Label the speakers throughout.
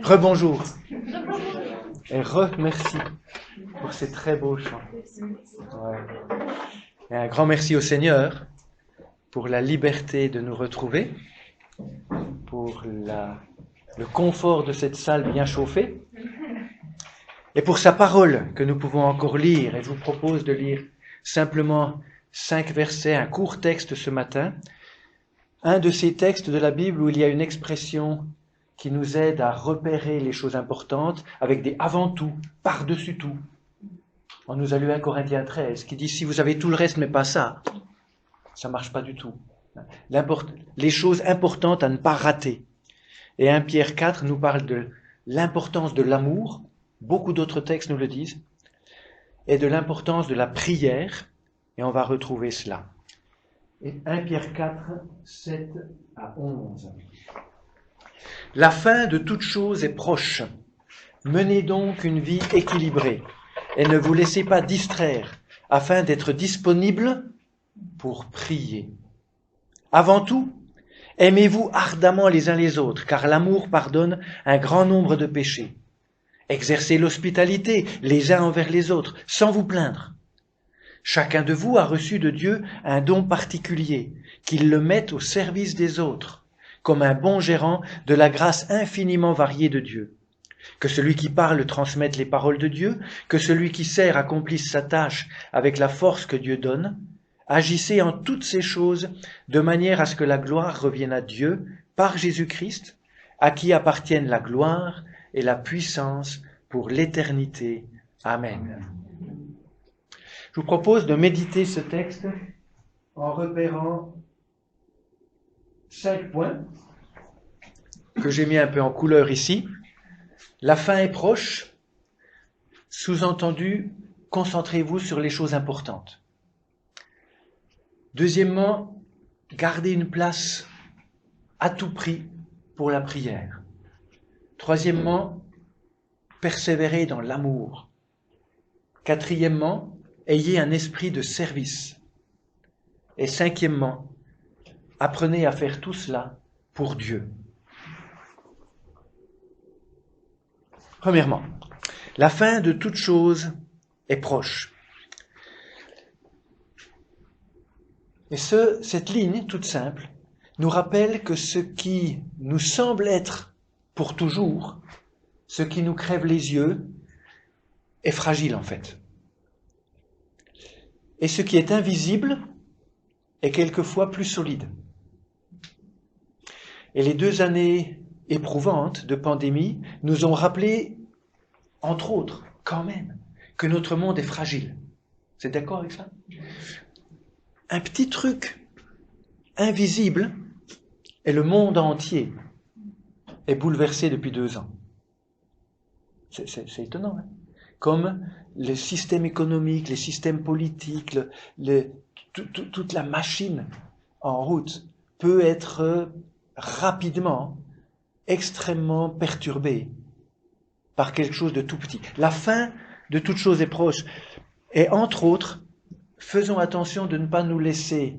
Speaker 1: Rebonjour. Et merci pour ces très beaux chants. Ouais. Et un grand merci au Seigneur pour la liberté de nous retrouver, pour le confort de cette salle bien chauffée, et pour sa parole que nous pouvons encore lire. Et je vous propose de lire simplement 5 versets, un court texte ce matin, un de ces textes de la Bible où il y a une expression qui nous aide à repérer les choses importantes avec des avant tout, par-dessus tout. On nous a lu 1 Corinthiens 13 qui dit si vous avez tout le reste mais pas ça, ça ne marche pas du tout. Les choses importantes à ne pas rater. Et 1 Pierre 4 nous parle de l'importance de l'amour, beaucoup d'autres textes nous le disent, et de l'importance de la prière, et on va retrouver cela. Et 1 Pierre 4, 7 à 11. La fin de toute chose est proche. Menez donc une vie équilibrée et ne vous laissez pas distraire afin d'être disponible pour prier. Avant tout, aimez-vous ardemment les uns les autres, car l'amour pardonne un grand nombre de péchés. Exercez l'hospitalité les uns envers les autres, sans vous plaindre. Chacun de vous a reçu de Dieu un don particulier, qu'il le mette au service des autres, comme un bon gérant de la grâce infiniment variée de Dieu. Que celui qui parle transmette les paroles de Dieu, que celui qui sert accomplisse sa tâche avec la force que Dieu donne. Agissez en toutes ces choses de manière à ce que la gloire revienne à Dieu par Jésus-Christ, à qui appartiennent la gloire et la puissance pour l'éternité. Amen. Je vous propose de méditer ce texte en repérant 5 points que j'ai mis un peu en couleur ici. La fin est proche, sous-entendu, concentrez-vous sur les choses importantes. Deuxièmement, gardez une place à tout prix pour la prière. Troisièmement, persévérez dans l'amour. Quatrièmement, ayez un esprit de service. Et cinquièmement, apprenez à faire tout cela pour Dieu. Premièrement, la fin de toute chose est proche. Et cette ligne, toute simple, nous rappelle que ce qui nous semble être pour toujours, ce qui nous crève les yeux, est fragile en fait. Et ce qui est invisible est quelquefois plus solide. Et les 2 années éprouvantes de pandémie nous ont rappelé, entre autres, quand même, que notre monde est fragile. Vous êtes d'accord avec ça? Un petit truc invisible et le monde entier est bouleversé depuis 2 ans. C'est étonnant, hein? Comme les systèmes économiques, les systèmes politiques, toute la machine en route peut être rapidement, extrêmement perturbée par quelque chose de tout petit. La fin de toute chose est proche. Et entre autres, faisons attention de ne pas nous laisser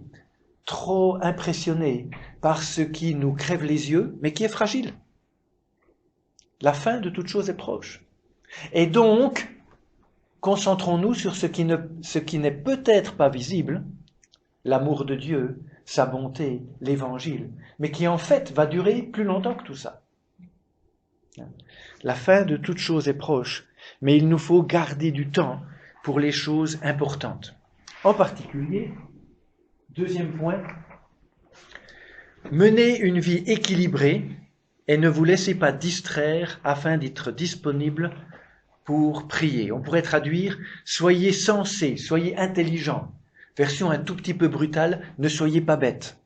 Speaker 1: trop impressionner par ce qui nous crève les yeux, mais qui est fragile. La fin de toute chose est proche. Et donc, concentrons-nous sur ce qui n'est peut-être pas visible, l'amour de Dieu, sa bonté, l'évangile, mais qui en fait va durer plus longtemps que tout ça. La fin de toute chose est proche, mais il nous faut garder du temps pour les choses importantes. En particulier, deuxième point, menez une vie équilibrée et ne vous laissez pas distraire afin d'être disponible pour prier. On pourrait traduire « soyez sensés, soyez intelligents ». Version un tout petit peu brutale, ne soyez pas bêtes.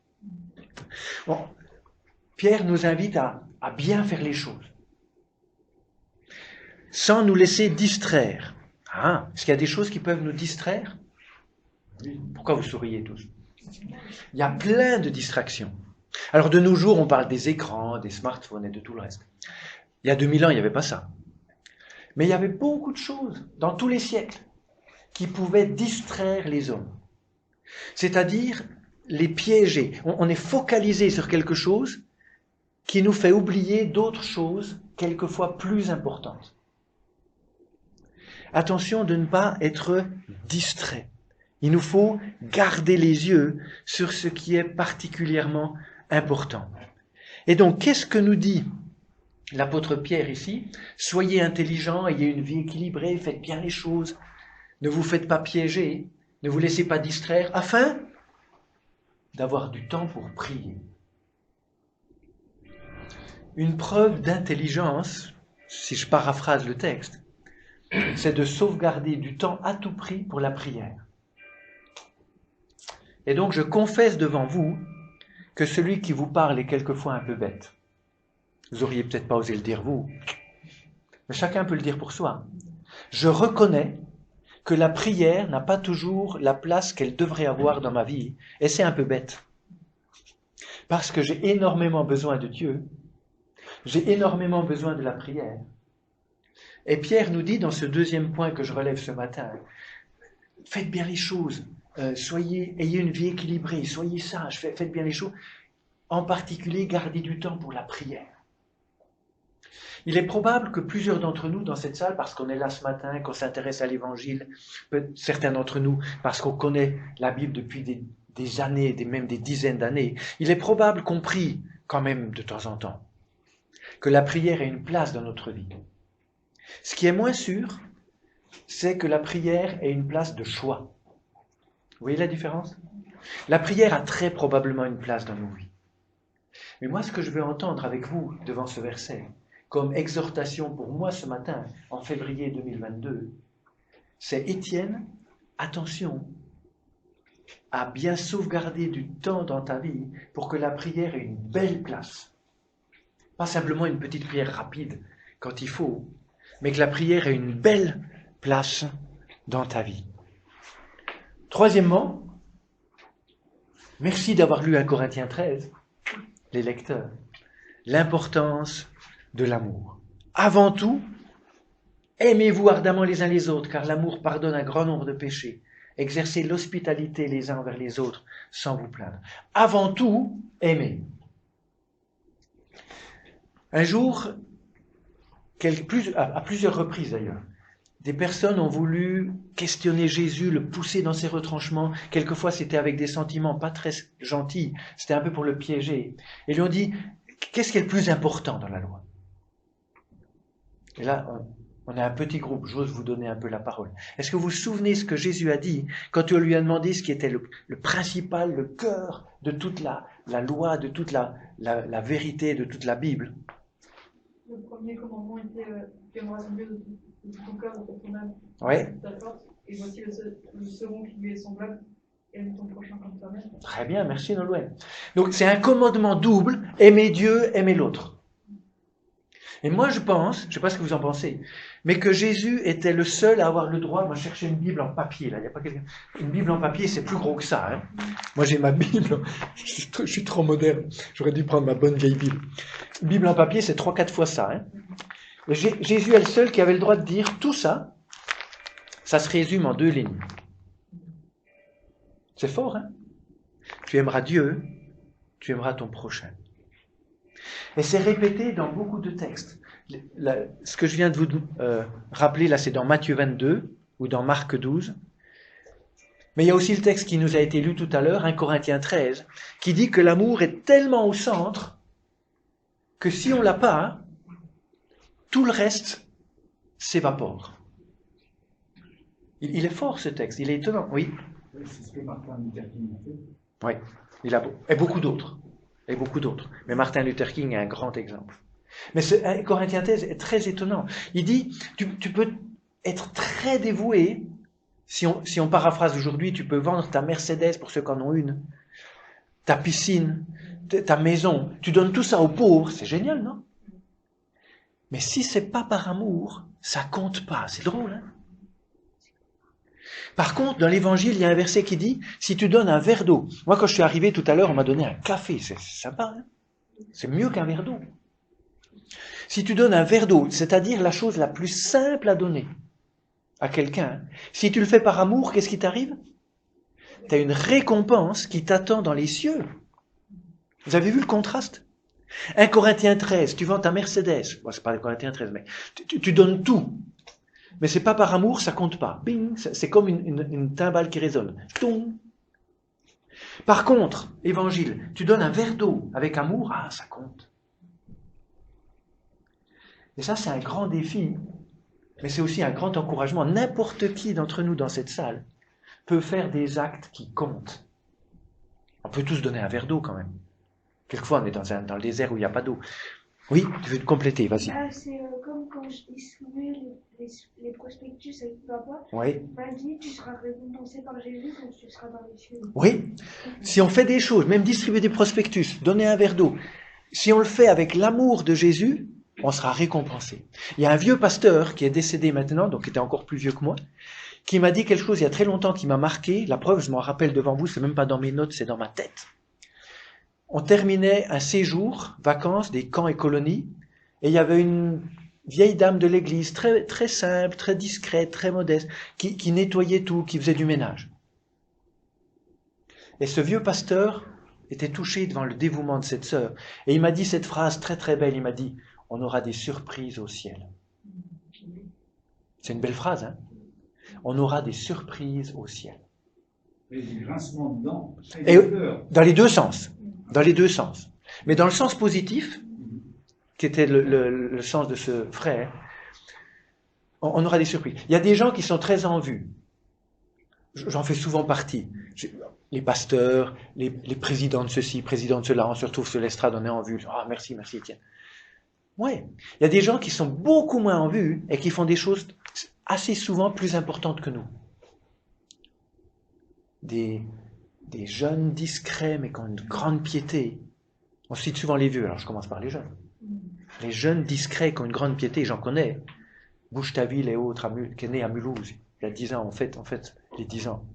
Speaker 1: Bon, Pierre nous invite à bien faire les choses, sans nous laisser distraire. Ah, est-ce qu'il y a des choses qui peuvent nous distraire? Pourquoi vous souriez tous? Il y a plein de distractions. Alors de nos jours, on parle des écrans, des smartphones et de tout le reste. Il y a 2000 ans, il n'y avait pas ça. Mais il y avait beaucoup de choses, dans tous les siècles, qui pouvaient distraire les hommes. C'est-à-dire les piéger. On est focalisé sur quelque chose qui nous fait oublier d'autres choses quelquefois plus importantes. Attention de ne pas être distrait. Il nous faut garder les yeux sur ce qui est particulièrement important. Et donc, qu'est-ce que nous dit l'apôtre Pierre ici? Soyez intelligents, ayez une vie équilibrée, faites bien les choses, ne vous faites pas piéger, ne vous laissez pas distraire, afin d'avoir du temps pour prier. Une preuve d'intelligence, si je paraphrase le texte, c'est de sauvegarder du temps à tout prix pour la prière. Et donc je confesse devant vous que celui qui vous parle est quelquefois un peu bête. Vous auriez peut-être pas osé le dire vous, mais chacun peut le dire pour soi. Je reconnais que la prière n'a pas toujours la place qu'elle devrait avoir dans ma vie, et c'est un peu bête. Parce que j'ai énormément besoin de Dieu, j'ai énormément besoin de la prière. Et Pierre nous dit dans ce deuxième point que je relève ce matin, faites bien les choses, ayez une vie équilibrée, soyez sages, faites bien les choses. En particulier, gardez du temps pour la prière. Il est probable que plusieurs d'entre nous dans cette salle, parce qu'on est là ce matin, qu'on s'intéresse à l'Évangile, certains d'entre nous parce qu'on connaît la Bible depuis des années, même des dizaines d'années, il est probable qu'on prie quand même de temps en temps, que la prière ait une place dans notre vie. Ce qui est moins sûr, c'est que la prière ait une place de choix. Vous voyez la différence? La prière a très probablement une place dans nos vies. Mais moi, ce que je veux entendre avec vous devant ce verset, comme exhortation pour moi ce matin, en février 2022, c'est Étienne, attention à bien sauvegarder du temps dans ta vie pour que la prière ait une belle place. Pas simplement une petite prière rapide quand il faut, mais que la prière ait une belle place dans ta vie. Troisièmement, merci d'avoir lu 1 Corinthiens 13, les lecteurs, l'importance de l'amour. Avant tout, aimez-vous ardemment les uns les autres, car l'amour pardonne un grand nombre de péchés. Exercez l'hospitalité les uns envers les autres sans vous plaindre. Avant tout, aimez. Un jour, à plusieurs reprises d'ailleurs, des personnes ont voulu questionner Jésus, le pousser dans ses retranchements. Quelquefois, c'était avec des sentiments pas très gentils, c'était un peu pour le piéger. Et lui ont dit, qu'est-ce qui est le plus important dans la loi? Et là, on a un petit groupe, j'ose vous donner un peu la parole. Est-ce que vous vous souvenez ce que Jésus a dit quand on lui a demandé ce qui était le principal, le cœur de toute la loi, de toute la vérité, de toute la Bible?
Speaker 2: Le premier commandement était tu aimeras ton Dieu de tout ton cœur, de toute ton âme,
Speaker 1: Ouais.
Speaker 2: de toute ta force. Et voici le second qui lui est semblable, aime ton prochain comme toi-même.
Speaker 1: Très bien, merci Nolwenn. Donc c'est un commandement double, aimer Dieu, aimer l'autre. Et moi je pense, je ne sais pas ce que vous en pensez, mais que Jésus était le seul à avoir le droit. Moi je cherchais une Bible en papier, là, il y a pas quelqu'un. Une Bible en papier, c'est plus gros que ça. Hein. Moi j'ai ma Bible, je suis trop moderne, j'aurais dû prendre ma bonne vieille Bible. Une Bible en papier, c'est 3-4 fois ça. Hein. Et Jésus est le seul qui avait le droit de dire tout ça, ça se résume en 2 lignes. C'est fort, hein? Tu aimeras Dieu, tu aimeras ton prochain. Et c'est répété dans beaucoup de textes. Ce que je viens de vous rappeler là, c'est dans Matthieu 22 ou dans Marc 12. Mais il y a aussi le texte qui nous a été lu tout à l'heure, 1 Corinthiens 13, qui dit que l'amour est tellement au centre que si on ne l'a pas, tout le reste s'évapore. Il est fort ce texte, il est étonnant, oui.
Speaker 3: C'est ce que Martin Luther King a fait.
Speaker 1: Oui, et beaucoup d'autres. Mais Martin Luther King est un grand exemple. Mais ce Corinthiens 13 est très étonnant. Il dit, tu peux être très dévoué, si on paraphrase aujourd'hui, tu peux vendre ta Mercedes pour ceux qui en ont une, ta piscine, ta maison, tu donnes tout ça aux pauvres, c'est génial, non? Mais si c'est pas par amour, ça compte pas. C'est drôle, hein? Par contre, dans l'Évangile, il y a un verset qui dit, si tu donnes un verre d'eau, moi quand je suis arrivé tout à l'heure, on m'a donné un café, c'est sympa, hein? C'est mieux qu'un verre d'eau. Si tu donnes un verre d'eau, c'est-à-dire la chose la plus simple à donner à quelqu'un, si tu le fais par amour, qu'est-ce qui t'arrive? Tu as une récompense qui t'attend dans les cieux. Vous avez vu le contraste? 1 Corinthiens 13, tu vends ta Mercedes. Bon, c'est pas 1 Corinthiens 13, mais tu donnes tout. Mais c'est pas par amour, ça compte pas. Bing, c'est comme une timbale qui résonne. Toum. Par contre, évangile, tu donnes un verre d'eau avec amour, ah, ça compte. Et ça, c'est un grand défi, mais c'est aussi un grand encouragement. N'importe qui d'entre nous dans cette salle peut faire des actes qui comptent. On peut tous donner un verre d'eau quand même. Quelquefois, on est dans le désert où il n'y a pas d'eau. Oui, tu veux te compléter, vas-y.
Speaker 4: C'est comme quand je distribuais les prospectus avec papa.
Speaker 1: Oui.
Speaker 4: Il m'a dit, tu seras récompensé par Jésus quand tu seras dans les cieux.
Speaker 1: Oui. Si on fait des choses, même distribuer des prospectus, donner un verre d'eau, si on le fait avec l'amour de Jésus, on sera récompensé. Il y a un vieux pasteur qui est décédé maintenant, donc qui était encore plus vieux que moi, qui m'a dit quelque chose il y a très longtemps qui m'a marqué. La preuve, je m'en rappelle devant vous, c'est même pas dans mes notes, c'est dans ma tête. On terminait un séjour, vacances, des camps et colonies, et il y avait une vieille dame de l'église, très, très simple, très discrète, très modeste, qui nettoyait tout, qui faisait du ménage. Et ce vieux pasteur était touché devant le dévouement de cette sœur. Et il m'a dit cette phrase très très belle, il m'a dit « On aura des surprises au ciel ». C'est une belle phrase, hein? On aura des surprises au ciel.
Speaker 3: Et du grincement dedans.
Speaker 1: Et dans les deux sens. Dans les deux sens. Mais dans le sens positif, qui était le sens de ce frère, on aura des surprises. Il y a des gens qui sont très en vue. J'en fais souvent partie. Les pasteurs, les présidents de ceci, présidents de cela, on se retrouve sur l'estrade, on est en vue. Ah, merci Étienne. Ouais. Il y a des gens qui sont beaucoup moins en vue et qui font des choses assez souvent plus importantes que nous. Des jeunes discrets mais qui ont une grande piété. On cite souvent les vieux, alors je commence par les jeunes. Les jeunes discrets qui ont une grande piété, j'en connais. Bouche-ta-Ville et autres, qui est né à Mulhouse, il y a 10 ans, en fait, les 10 ans.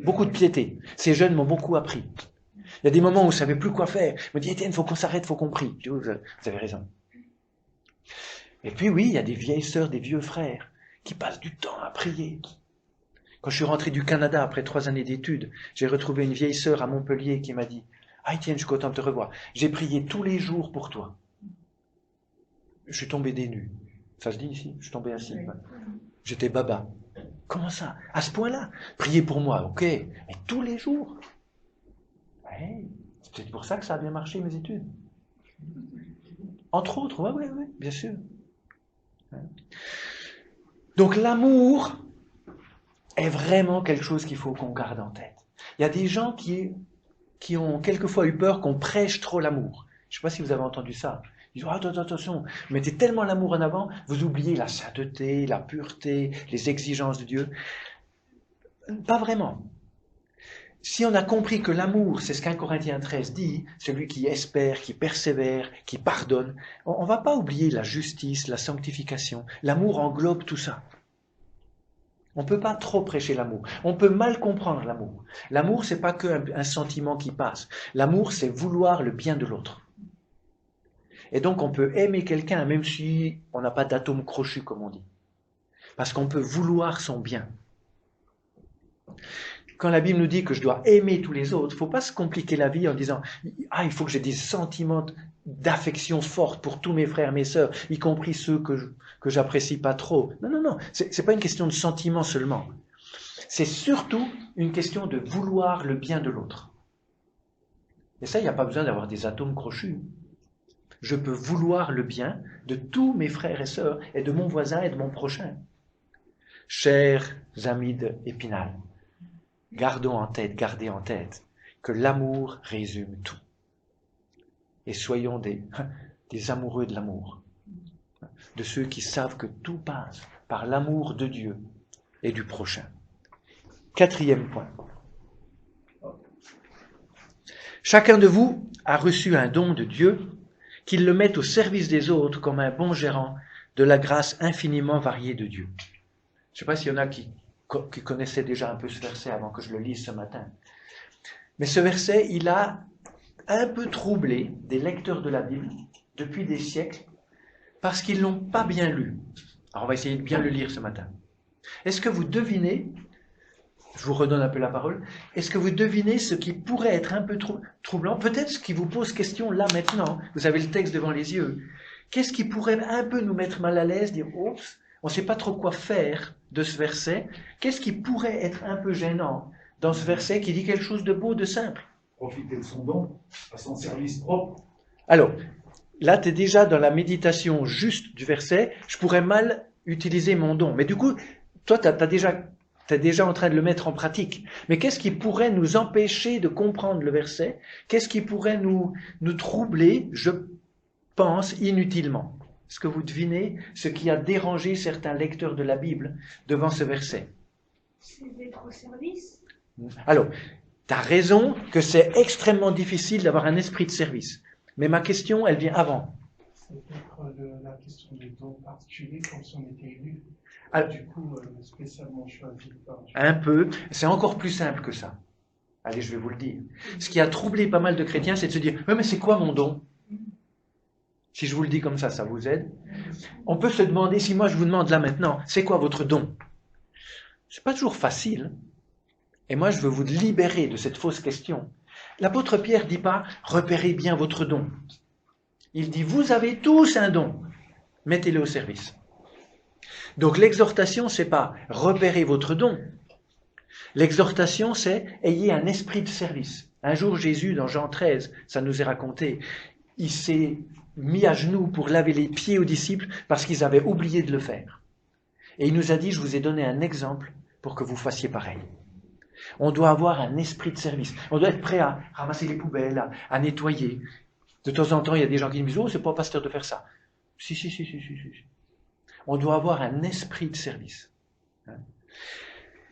Speaker 1: Beaucoup de piété. Ces jeunes m'ont beaucoup appris. Il y a des moments où je ne savais plus quoi faire. Je me dis, Étienne, il faut qu'on s'arrête, il faut qu'on prie. Je dis, vous avez raison. Et puis oui, il y a des vieilles sœurs, des vieux frères, qui passent du temps à prier. Quand je suis rentré du Canada après 3 années d'études, j'ai retrouvé une vieille sœur à Montpellier qui m'a dit « Ah Étienne, je suis content de te revoir. J'ai prié tous les jours pour toi. » Je suis tombé des nues. Ça se dit ici? Je suis tombé assis. J'étais baba. Comment ça? À ce point-là? Prier pour moi, ok. Mais tous les jours? Ouais. C'est peut-être pour ça que ça a bien marché, mes études. Entre autres, oui, bien sûr. Donc l'amour est vraiment quelque chose qu'il faut qu'on garde en tête. Il y a des gens qui ont quelquefois eu peur qu'on prêche trop l'amour. Je ne sais pas si vous avez entendu ça. Ils disent, attention, vous mettez tellement l'amour en avant, vous oubliez la sainteté, la pureté, les exigences de Dieu. Pas vraiment. Si on a compris que l'amour, c'est ce qu'un Corinthiens 13 dit, celui qui espère, qui persévère, qui pardonne, on ne va pas oublier la justice, la sanctification. L'amour englobe tout ça. On ne peut pas trop prêcher l'amour. On peut mal comprendre l'amour. L'amour, c'est pas qu'un sentiment qui passe. L'amour, c'est vouloir le bien de l'autre. Et donc, on peut aimer quelqu'un, même si on n'a pas d'atome crochu, comme on dit. Parce qu'on peut vouloir son bien. Quand la Bible nous dit que je dois aimer tous les autres, il ne faut pas se compliquer la vie en disant « Ah, il faut que j'ai des sentiments d'affection forte pour tous mes frères, mes sœurs, y compris ceux que j'apprécie pas trop. » Non, c'est pas une question de sentiment seulement. C'est surtout une question de vouloir le bien de l'autre. Et ça, il n'y a pas besoin d'avoir des atomes crochus. Je peux vouloir le bien de tous mes frères et sœurs et de mon voisin et de mon prochain. Chers amis d'Épinal, gardez en tête que l'amour résume tout. Et soyons des amoureux de l'amour, de ceux qui savent que tout passe par l'amour de Dieu et du prochain. 4e point. Chacun de vous a reçu un don de Dieu, qu'il le mette au service des autres comme un bon gérant de la grâce infiniment variée de Dieu. Je ne sais pas s'il y en a qui connaissaient déjà un peu ce verset avant que je le lise ce matin. Mais ce verset, il a un peu troublé des lecteurs de la Bible depuis des siècles parce qu'ils ne l'ont pas bien lu. Alors on va essayer de bien le lire ce matin. Est-ce que vous devinez je vous redonne un peu la parole. Est-ce que vous devinez ce qui pourrait être un peu troublant? Peut-être ce qui vous pose question là maintenant. Vous avez le texte devant les yeux. Qu'est-ce qui pourrait un peu nous mettre mal à l'aise, dire oups, on ne sait pas trop quoi faire de ce verset? Qu'est-ce qui pourrait être un peu gênant dans ce verset qui dit quelque chose de beau, de simple?
Speaker 3: Profiter de son don à son service propre.
Speaker 1: Alors, là, tu es déjà dans la méditation juste du verset. Je pourrais mal utiliser mon don. Mais du coup, toi, tu es déjà en train de le mettre en pratique. Mais qu'est-ce qui pourrait nous empêcher de comprendre le verset? Qu'est-ce qui pourrait nous troubler, je pense, inutilement? Est-ce que vous devinez ce qui a dérangé certains lecteurs de la Bible devant ce verset?
Speaker 4: C'est d'être au service.
Speaker 1: Alors, tu as raison que c'est extrêmement difficile d'avoir un esprit de service. Mais ma question, elle vient avant.
Speaker 5: C'est peut-être la question des dons particuliers, comme si on était élu.
Speaker 1: Alors,
Speaker 5: Du coup, spécialement choisi par Dieu.
Speaker 1: un peu, c'est encore plus simple que ça. Allez, je vais vous le dire. Ce qui a troublé pas mal de chrétiens, c'est de se dire, mais c'est quoi mon don? Si je vous le dis comme ça vous aide. On peut se demander, si moi je vous demande là maintenant, c'est quoi votre don? C'est pas toujours facile. Et moi, je veux vous libérer de cette fausse question. L'apôtre Pierre dit pas, repérez bien votre don. Il dit, vous avez tous un don. Mettez-le au service. Donc l'exhortation, c'est pas repérez votre don. L'exhortation, c'est ayez un esprit de service. Un jour, Jésus, dans Jean 13, ça nous est raconté, il s'est mis à genoux pour laver les pieds aux disciples parce qu'ils avaient oublié de le faire. Et il nous a dit, je vous ai donné un exemple pour que vous fassiez pareil. On doit avoir un esprit de service. On doit être prêt à ramasser les poubelles, à nettoyer. De temps en temps, il y a des gens qui me disent, oh, c'est pas pasteur de faire ça. Si. On doit avoir un esprit de service.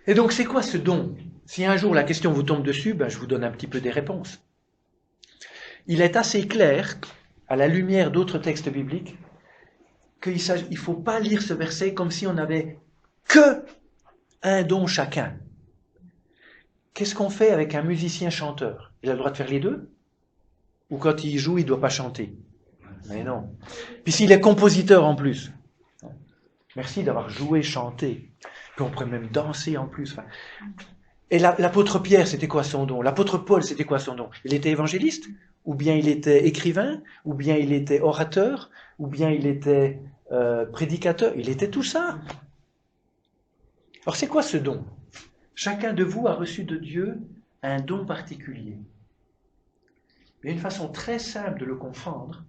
Speaker 1: Et donc, c'est quoi ce don? Si un jour la question vous tombe dessus, je vous donne un petit peu des réponses. Il est assez clair, à la lumière d'autres textes bibliques, qu'il ne faut pas lire ce verset comme si on n'avait que un don chacun. Qu'est-ce qu'on fait avec un musicien-chanteur? Il a le droit de faire les deux? Ou quand il joue, il ne doit pas chanter? Mais non. Puis s'il est compositeur en plus. Merci d'avoir joué, chanté. Puis on pourrait même danser en plus. Et l'apôtre Pierre, c'était quoi son don? L'apôtre Paul, c'était quoi son don? Il était évangéliste? Ou bien il était écrivain? Ou bien il était orateur? Ou bien il était prédicateur? Il était tout ça. Alors c'est quoi ce don? Chacun de vous a reçu de Dieu un don particulier. Il y a une façon très simple de le comprendre,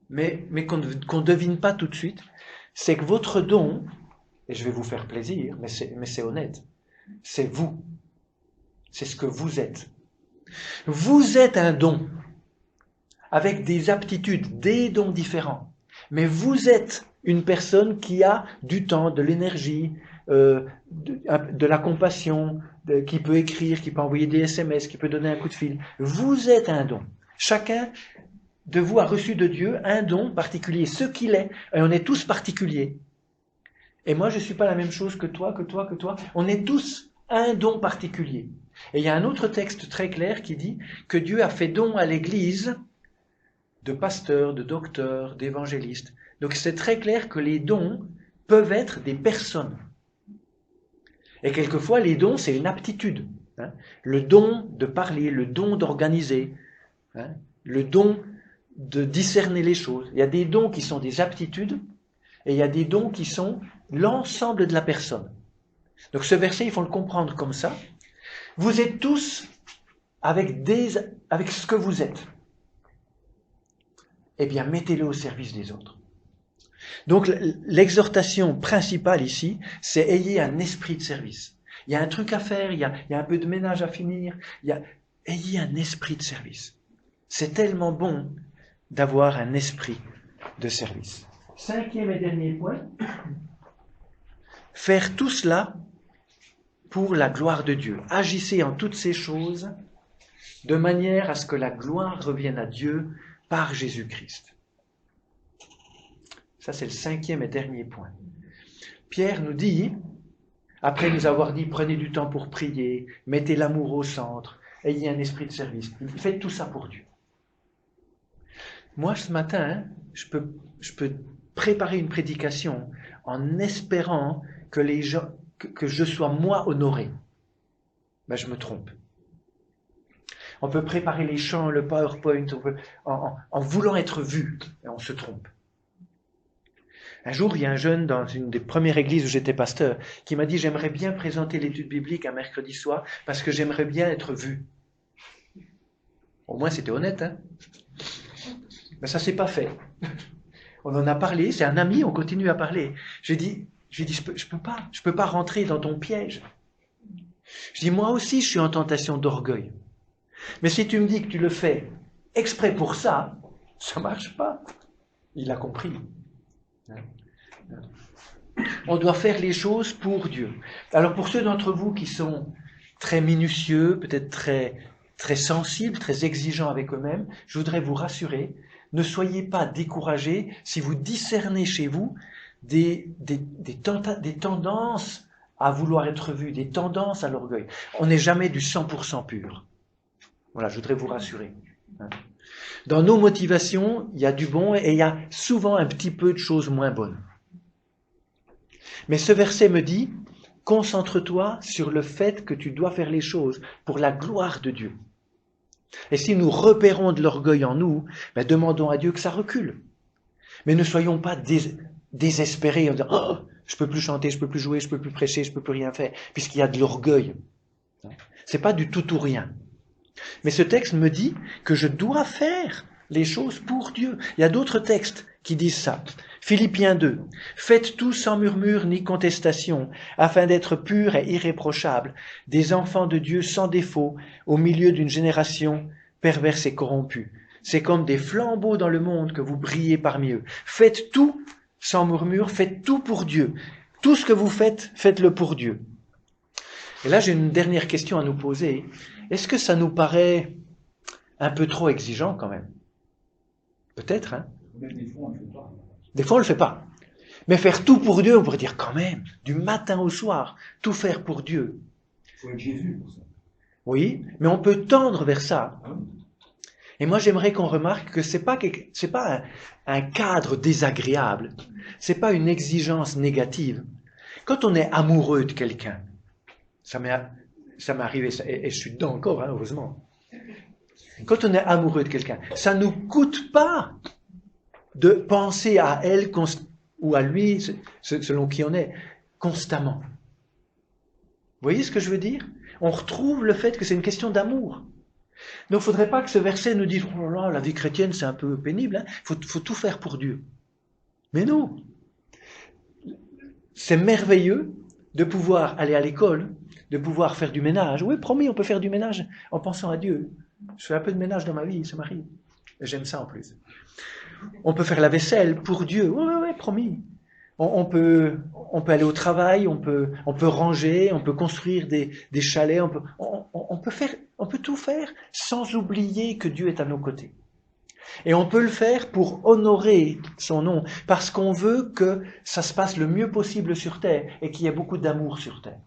Speaker 1: mais qu'on ne devine pas tout de suite, c'est que votre don, et je vais vous faire plaisir, mais c'est honnête, c'est vous. C'est ce que vous êtes. Vous êtes un don, avec des aptitudes, des dons différents. Mais vous êtes une personne qui a du temps, de l'énergie, de la compassion, qui peut écrire, qui peut envoyer des SMS, qui peut donner un coup de fil. Vous êtes un don. Chacun de vous a reçu de Dieu un don particulier, ce qu'il est. Et on est tous particuliers. Et moi, je ne suis pas la même chose que toi, que toi, que toi. On est tous un don particulier. Et il y a un autre texte très clair qui dit que Dieu a fait don à l'Église de pasteurs, de docteurs, d'évangélistes. Donc c'est très clair que les dons peuvent être des personnes. Et quelquefois, les dons, c'est une aptitude. Le don de parler, le don d'organiser, le don de discerner les choses. Il y a des dons qui sont des aptitudes et il y a des dons qui sont l'ensemble de la personne. Donc ce verset, il faut le comprendre comme ça. Vous êtes tous avec ce que vous êtes. Eh bien, mettez-le au service des autres. Donc l'exhortation principale ici, c'est ayez un esprit de service. Il y a un truc à faire, il y a un peu de ménage à finir, ayez un esprit de service. C'est tellement bon d'avoir un esprit de service. 5e et dernier point, faire tout cela pour la gloire de Dieu. Agissez en toutes ces choses de manière à ce que la gloire revienne à Dieu par Jésus-Christ. Ça, c'est le 5e et dernier point. Pierre nous dit, après nous avoir dit, prenez du temps pour prier, mettez l'amour au centre, ayez un esprit de service. Faites tout ça pour Dieu. Moi, ce matin, je peux préparer une prédication en espérant que les gens, que je sois moi honoré. Ben, je me trompe. On peut préparer les chants, le PowerPoint, en voulant être vu, et on se trompe. Un jour, il y a un jeune dans une des premières églises où j'étais pasteur qui m'a dit « J'aimerais bien présenter l'étude biblique un mercredi soir parce que j'aimerais bien être vu. » Au moins, c'était honnête, hein. Mais ça s'est pas fait. On en a parlé, c'est un ami, on continue à parler. J'ai dit je peux pas rentrer dans ton piège. Je dis, moi aussi, je suis en tentation d'orgueil. Mais si tu me dis que tu le fais exprès pour ça, ça marche pas. Il a compris. On doit faire les choses pour Dieu. Alors pour ceux d'entre vous qui sont très minutieux, peut-être très sensibles, très exigeants avec eux-mêmes, je voudrais vous rassurer, ne soyez pas découragés si vous discernez chez vous des tendances à vouloir être vu, des tendances à l'orgueil. On n'est jamais du 100% pur. Voilà, je voudrais vous rassurer. Dans nos motivations, il y a du bon et il y a souvent un petit peu de choses moins bonnes. Mais ce verset me dit, concentre-toi sur le fait que tu dois faire les choses pour la gloire de Dieu. Et si nous repérons de l'orgueil en nous, ben demandons à Dieu que ça recule. Mais ne soyons pas désespérés en disant « Oh, je peux plus chanter, je peux plus jouer, je peux plus prêcher, je peux plus rien faire », puisqu'il y a de l'orgueil. C'est pas du tout ou rien. Mais ce texte me dit que je dois faire les choses pour Dieu. Il y a d'autres textes qui disent ça. Philippiens 2. Faites tout sans murmure ni contestation, afin d'être purs et irréprochables, des enfants de Dieu sans défaut, au milieu d'une génération perverse et corrompue. C'est comme des flambeaux dans le monde que vous brillez parmi eux. Faites tout sans murmure, faites tout pour Dieu. Tout ce que vous faites, faites-le pour Dieu. Et là, j'ai une dernière question à nous poser. Est-ce que ça nous paraît un peu trop exigeant quand même? Peut-être, hein? Des fois, on ne le fait pas. Mais faire tout pour Dieu, on pourrait dire quand même, du matin au soir, tout faire pour Dieu.
Speaker 3: Il faut être Jésus pour ça.
Speaker 1: Oui, mais on peut tendre vers ça. Et moi, j'aimerais qu'on remarque que c'est pas un cadre désagréable. C'est pas une exigence négative. Quand on est amoureux de quelqu'un, ça m'est arrivé, et je suis dedans encore, hein, heureusement. Quand on est amoureux de quelqu'un, ça ne nous coûte pas de penser à elle ou à lui, selon qui on est, constamment. Vous voyez ce que je veux dire? On retrouve le fait que c'est une question d'amour. Donc il ne faudrait pas que ce verset nous dise « Oh là là, la vie chrétienne c'est un peu pénible, hein. Faut tout faire pour Dieu. » Mais non. C'est merveilleux de pouvoir aller à l'école, de pouvoir faire du ménage. Oui, promis, on peut faire du ménage en pensant à Dieu. Je fais un peu de ménage dans ma vie, ça m'arrive. J'aime ça en plus. On peut faire la vaisselle pour Dieu. Oui, promis. On peut aller au travail, on peut ranger, on peut construire des chalets, on peut tout faire sans oublier que Dieu est à nos côtés. Et on peut le faire pour honorer son nom, parce qu'on veut que ça se passe le mieux possible sur terre et qu'il y ait beaucoup d'amour sur terre.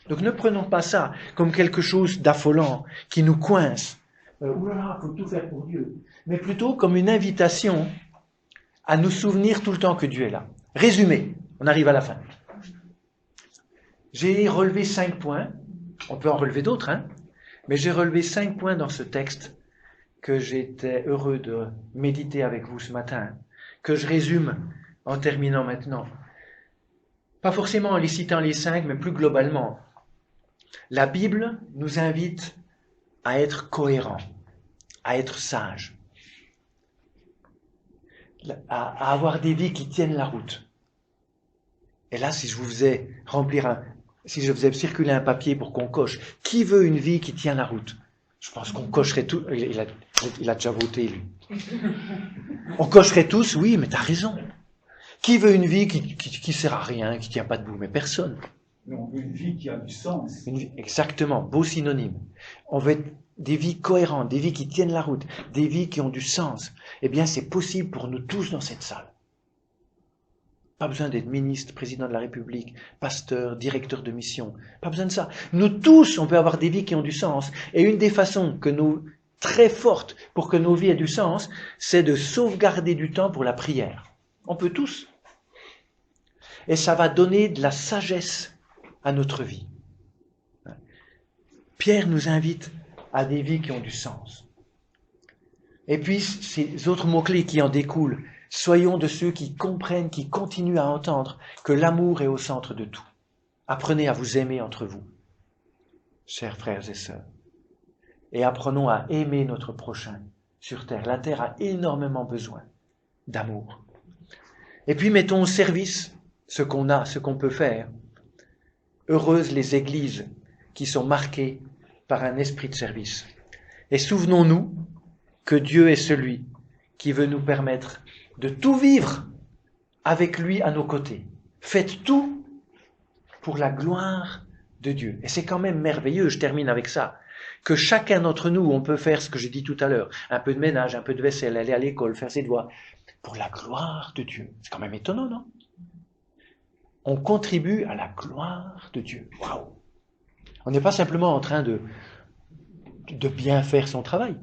Speaker 1: Donc ne prenons pas ça comme quelque chose d'affolant, qui nous coince. Oulala, faut tout faire pour Dieu. Mais plutôt comme une invitation à nous souvenir tout le temps que Dieu est là. Résumé, on arrive à la fin. J'ai relevé 5 points, on peut en relever d'autres, hein, mais j'ai relevé 5 points dans ce texte que j'étais heureux de méditer avec vous ce matin, que je résume en terminant maintenant. Pas forcément en les citant les 5, mais plus globalement. La Bible nous invite à être cohérents, à être sages, à avoir des vies qui tiennent la route. Et là, si je faisais circuler un papier pour qu'on coche, qui veut une vie qui tient la route? Je pense qu'on cocherait tout. Il a déjà voté, lui. On cocherait tous, oui, mais t'as raison. Qui veut une vie qui sert à rien, qui tient pas debout? Mais personne.
Speaker 3: Mais on veut une vie qui a du sens.
Speaker 1: Exactement, beau synonyme. On veut des vies cohérentes, des vies qui tiennent la route, des vies qui ont du sens. Eh bien, c'est possible pour nous tous dans cette salle. Pas besoin d'être ministre, président de la République, pasteur, directeur de mission. Pas besoin de ça. Nous tous, on peut avoir des vies qui ont du sens. Et une des façons très fortes pour que nos vies aient du sens, c'est de sauvegarder du temps pour la prière. On peut tous. Et ça va donner de la sagesse à notre vie. Pierre nous invite à des vies qui ont du sens. Et puis, ces autres mots-clés qui en découlent, soyons de ceux qui comprennent, qui continuent à entendre que l'amour est au centre de tout. Apprenez à vous aimer entre vous, chers frères et sœurs. Et apprenons à aimer notre prochain sur terre. La terre a énormément besoin d'amour. Et puis, mettons au service ce qu'on a, ce qu'on peut faire. Heureuses les églises qui sont marquées par un esprit de service. Et souvenons-nous que Dieu est celui qui veut nous permettre de tout vivre avec lui à nos côtés. Faites tout pour la gloire de Dieu. Et c'est quand même merveilleux, je termine avec ça, que chacun d'entre nous, on peut faire ce que j'ai dit tout à l'heure, un peu de ménage, un peu de vaisselle, aller à l'école, faire ses devoirs, pour la gloire de Dieu. C'est quand même étonnant, non? On contribue à la gloire de Dieu. Waouh! On n'est pas simplement en train de bien faire son travail.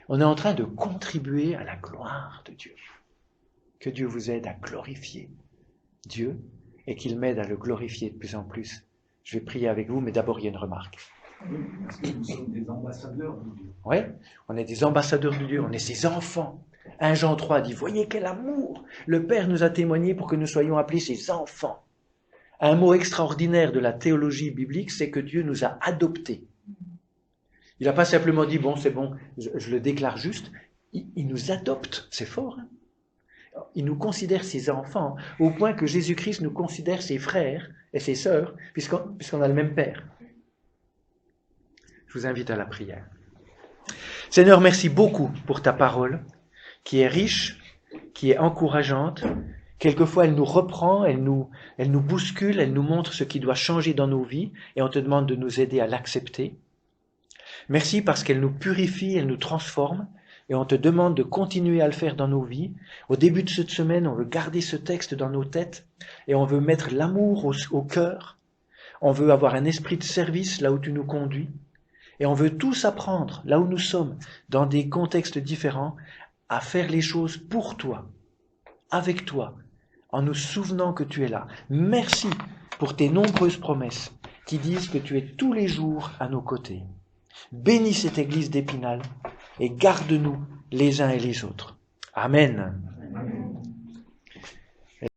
Speaker 1: On est en train de contribuer à la gloire de Dieu. Que Dieu vous aide à glorifier Dieu et qu'il m'aide à le glorifier de plus en plus. Je vais prier avec vous, mais d'abord il y a une remarque.
Speaker 3: Oui, parce que nous sommes des ambassadeurs de Dieu.
Speaker 1: Oui, on est des ambassadeurs de Dieu, on est ses enfants. 1 Jean 3 dit, voyez quel amour le Père nous a témoigné pour que nous soyons appelés ses enfants. Un mot extraordinaire de la théologie biblique, c'est que Dieu nous a adoptés. Il n'a pas simplement dit, bon, c'est bon, je le déclare juste. Il nous adopte, c'est fort. Hein? Il nous considère ses enfants, au point que Jésus-Christ nous considère ses frères et ses sœurs, puisqu'on a le même Père. Je vous invite à la prière. Seigneur, merci beaucoup pour ta parole, qui est riche, qui est encourageante. Quelquefois, elle nous reprend, elle nous bouscule, elle nous montre ce qui doit changer dans nos vies, et on te demande de nous aider à l'accepter. Merci parce qu'elle nous purifie, elle nous transforme, et on te demande de continuer à le faire dans nos vies. Au début de cette semaine, on veut garder ce texte dans nos têtes, et on veut mettre l'amour au cœur. On veut avoir un esprit de service là où tu nous conduis, et on veut tous apprendre, là où nous sommes, dans des contextes différents, à faire les choses pour toi, avec toi, en nous souvenant que tu es là. Merci pour tes nombreuses promesses qui disent que tu es tous les jours à nos côtés. Bénis cette église d'Épinal et garde-nous les uns et les autres. Amen.